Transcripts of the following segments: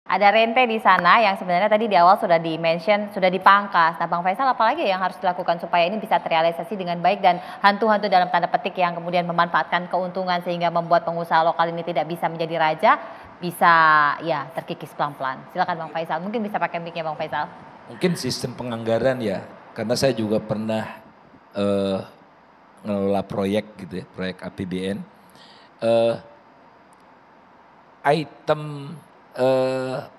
Ada rente di sana yang sebenarnya tadi di awal sudah di-mention, sudah dipangkas. Nah Bang Faisal apalagi yang harus dilakukan supaya ini bisa terrealisasi dengan baik dan hantu-hantu dalam tanda petik yang kemudian memanfaatkan keuntungan sehingga membuat pengusaha lokal ini tidak bisa menjadi raja, bisa ya terkikis pelan-pelan. Silakan Bang Faisal, mungkin bisa pakai mic-nya Bang Faisal. Mungkin sistem penganggaran ya, karena saya juga pernah ngelola proyek gitu ya, proyek APBN. Item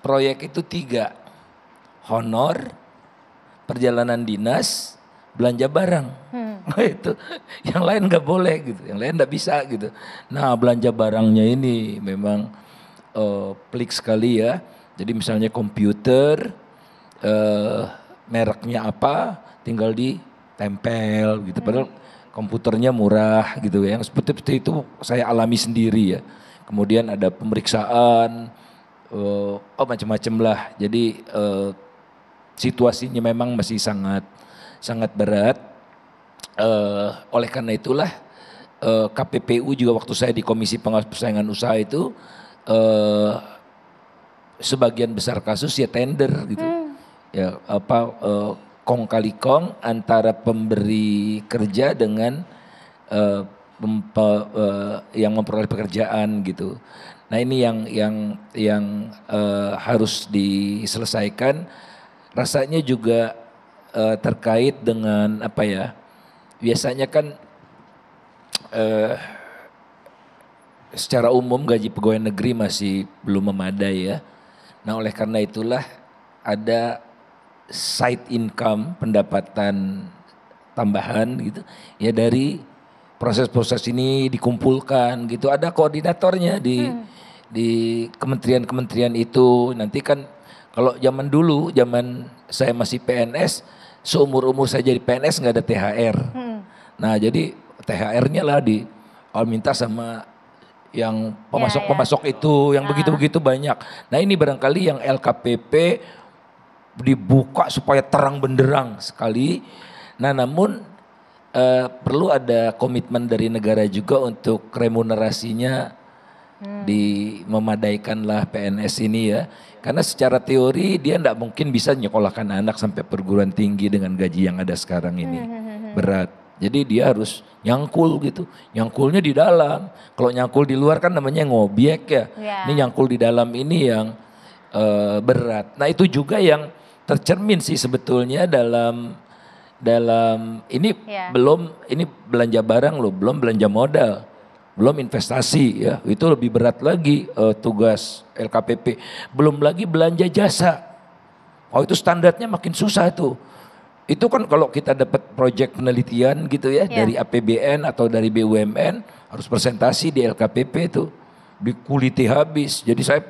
proyek itu 3, honor, perjalanan dinas, belanja barang. Nah, itu yang lain nggak boleh gitu, yang lain nggak bisa gitu. Nah belanja barangnya ini memang pelik sekali ya. Jadi misalnya komputer, mereknya apa, tinggal ditempel gitu. Padahal komputernya murah gitu ya. Yang seperti itu saya alami sendiri ya. Kemudian ada pemeriksaan, macam-macam lah. Jadi situasinya memang masih sangat berat. Oleh karena itulah KPPU juga waktu saya di Komisi Pengawas Persaingan Usaha itu sebagian besar kasus ya tender gitu. Ya kong kali kong antara pemberi kerja dengan yang memperoleh pekerjaan gitu. Nah ini yang harus diselesaikan. Rasanya juga terkait dengan apa ya? Biasanya kan secara umum gaji pegawai negeri masih belum memadai ya. Nah oleh karena itulah ada side income, pendapatan tambahan gitu ya dari proses-proses ini dikumpulkan gitu. Ada koordinatornya di kementerian-kementerian itu. Nanti kan kalau zaman dulu, zaman saya masih PNS, seumur-umur saya jadi PNS nggak ada THR. Nah jadi THR-nya lah minta sama yang pemasok-pemasok itu, yang begitu-begitu banyak. Nah ini barangkali yang LKPP dibuka supaya terang benderang sekali. Nah namun perlu ada komitmen dari negara juga untuk remunerasinya memadaikanlah PNS ini ya. Karena secara teori dia tidak mungkin bisa nyekolahkan anak sampai perguruan tinggi dengan gaji yang ada sekarang ini. Berat. Jadi dia harus nyangkul gitu. Nyangkulnya di dalam. Kalau nyangkul di luar kan namanya ngobyek ya. Ini nyangkul di dalam ini yang berat. Nah itu juga yang tercermin sih sebetulnya dalam ini ini belanja barang loh, belum belanja modal, belum investasi ya. Itu lebih berat lagi tugas LKPP. Belum lagi belanja jasa. Oh itu standarnya makin susah tuh. Itu kan kalau kita dapat proyek penelitian gitu ya dari APBN atau dari BUMN harus presentasi di LKPP itu dikuliti habis. Jadi saya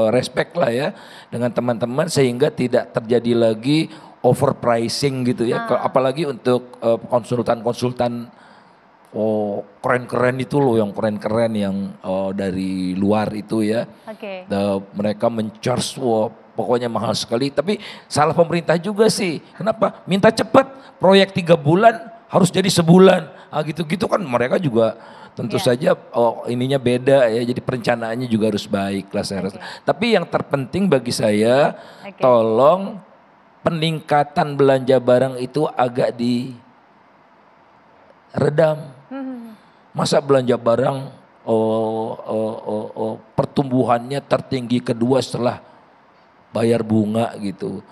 respect lah ya dengan teman-teman sehingga tidak terjadi lagi overpricing gitu ya. Apalagi untuk konsultan-konsultan keren-keren itu loh, yang keren-keren yang dari luar itu ya. Mereka men-charge pokoknya mahal sekali, tapi salah pemerintah juga sih. Kenapa? Minta cepat, proyek 3 bulan harus jadi sebulan. Gitu-gitu kan mereka juga tentu saja ininya beda ya. Jadi perencanaannya juga harus baik lah saya rasa. Tapi yang terpenting bagi saya, tolong peningkatan belanja barang itu agak diredam. Masa belanja barang pertumbuhannya tertinggi kedua setelah bayar bunga gitu.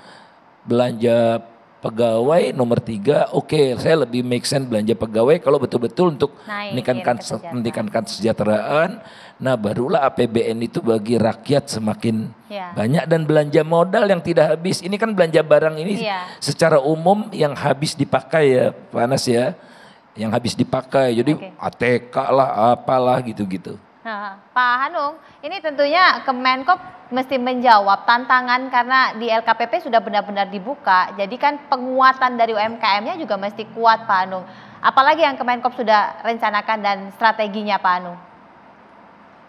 Belanja pegawai nomor 3, oke, saya lebih make sense belanja pegawai kalau betul-betul untuk meningkatkan kesejahteraan. Nah barulah APBN itu bagi rakyat semakin banyak dan belanja modal yang tidak habis. Ini kan belanja barang ini secara umum yang habis dipakai ya Pak Anas ya. Yang habis dipakai, jadi ATK lah apalah gitu-gitu. Nah, Pak Hanung, ini tentunya Kemenkop mesti menjawab tantangan karena di LKPP sudah benar-benar dibuka. Jadi kan penguatan dari UMKM-nya juga mesti kuat Pak Hanung. Apalagi yang Kemenkop sudah rencanakan dan strateginya Pak Hanung?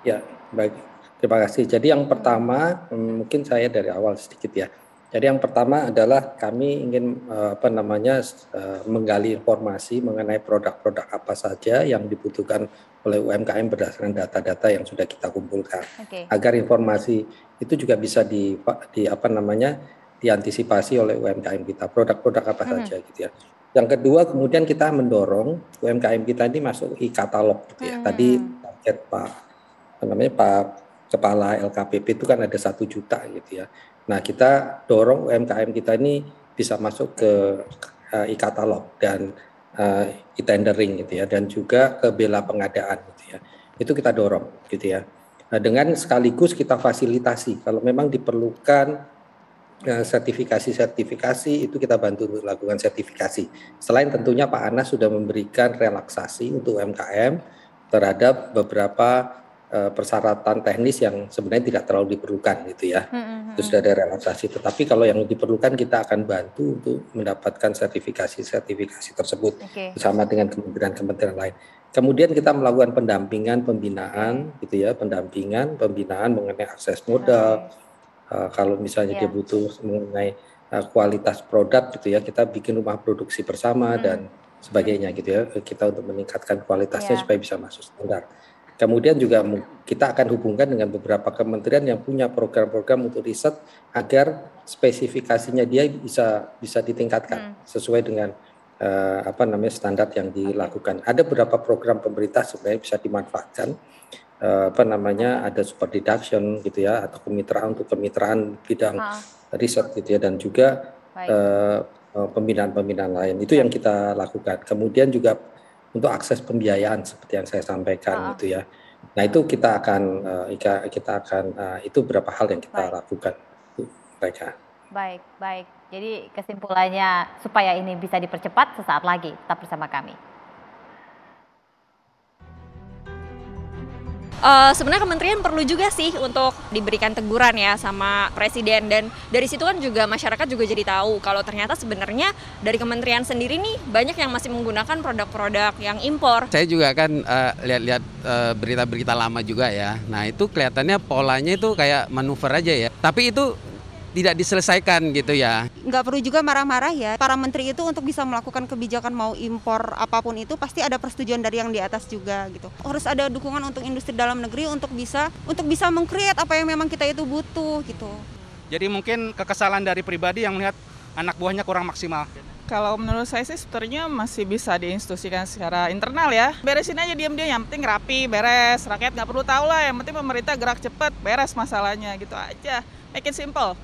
Ya, baik. Terima kasih. Jadi yang pertama mungkin saya dari awal sedikit ya. Jadi yang pertama adalah kami ingin menggali informasi mengenai produk-produk apa saja yang dibutuhkan oleh UMKM berdasarkan data-data yang sudah kita kumpulkan. Agar informasi itu juga bisa diantisipasi oleh UMKM kita, produk-produk apa saja gitu ya. Yang kedua, kemudian kita mendorong UMKM kita ini masuk e-katalog gitu ya. Tadi target Pak Kepala LKPP itu kan ada 1 juta gitu ya. Nah, kita dorong UMKM kita ini bisa masuk ke e-katalog dan e-tendering gitu ya, dan juga ke bela pengadaan gitu ya. Itu kita dorong gitu ya. Nah, dengan sekaligus kita fasilitasi kalau memang diperlukan sertifikasi itu kita bantu untuk lakukan sertifikasi. Selain tentunya Pak Anas sudah memberikan relaksasi untuk UMKM terhadap beberapa persyaratan teknis yang sebenarnya tidak terlalu diperlukan gitu ya. Itu sudah ada relaksasi. Tetapi kalau yang diperlukan kita akan bantu untuk mendapatkan sertifikasi tersebut bersama dengan kementerian-kementerian lain. Kemudian kita melakukan pendampingan, pembinaan gitu ya, pembinaan mengenai akses modal. Kalau misalnya dia butuh mengenai kualitas produk gitu ya, kita bikin rumah produksi bersama dan sebagainya gitu ya, kita untuk meningkatkan kualitasnya supaya bisa masuk standar. Kemudian juga kita akan hubungkan dengan beberapa kementerian yang punya program-program untuk riset agar spesifikasinya dia bisa ditingkatkan sesuai dengan standar yang dilakukan. Ada beberapa program pemerintah supaya bisa dimanfaatkan. Ada super deduction gitu ya, atau kemitraan bidang riset gitu ya, dan juga pembinaan lain itu yang kita lakukan. Kemudian juga untuk akses pembiayaan seperti yang saya sampaikan gitu ya. Nah, itu kita akan itu beberapa hal yang kita lakukan mereka. Baik. Jadi kesimpulannya supaya ini bisa dipercepat sesaat lagi tetap bersama kami. Sebenarnya kementerian perlu juga sih untuk diberikan teguran ya sama presiden, dan dari situ kan juga masyarakat juga jadi tahu kalau ternyata sebenarnya dari kementerian sendiri nih banyak yang masih menggunakan produk-produk yang impor. Saya juga kan lihat-lihat berita-berita lama juga ya. Nah, itu kelihatannya polanya itu kayak manuver aja ya. Tapi itu tidak diselesaikan gitu ya. Nggak perlu juga marah-marah ya. Para menteri itu untuk bisa melakukan kebijakan mau impor apapun itu pasti ada persetujuan dari yang di atas juga gitu. Harus ada dukungan untuk industri dalam negeri untuk bisa meng-create apa yang memang kita itu butuh gitu. Jadi mungkin kekesalan dari pribadi yang melihat anak buahnya kurang maksimal. Kalau menurut saya sih sebetulnya masih bisa diinstruksikan secara internal ya. Beresin aja diam-diam, yang penting rapi, beres. Rakyat nggak perlu tahu lah, yang penting pemerintah gerak cepat, beres masalahnya gitu aja. Make it simple.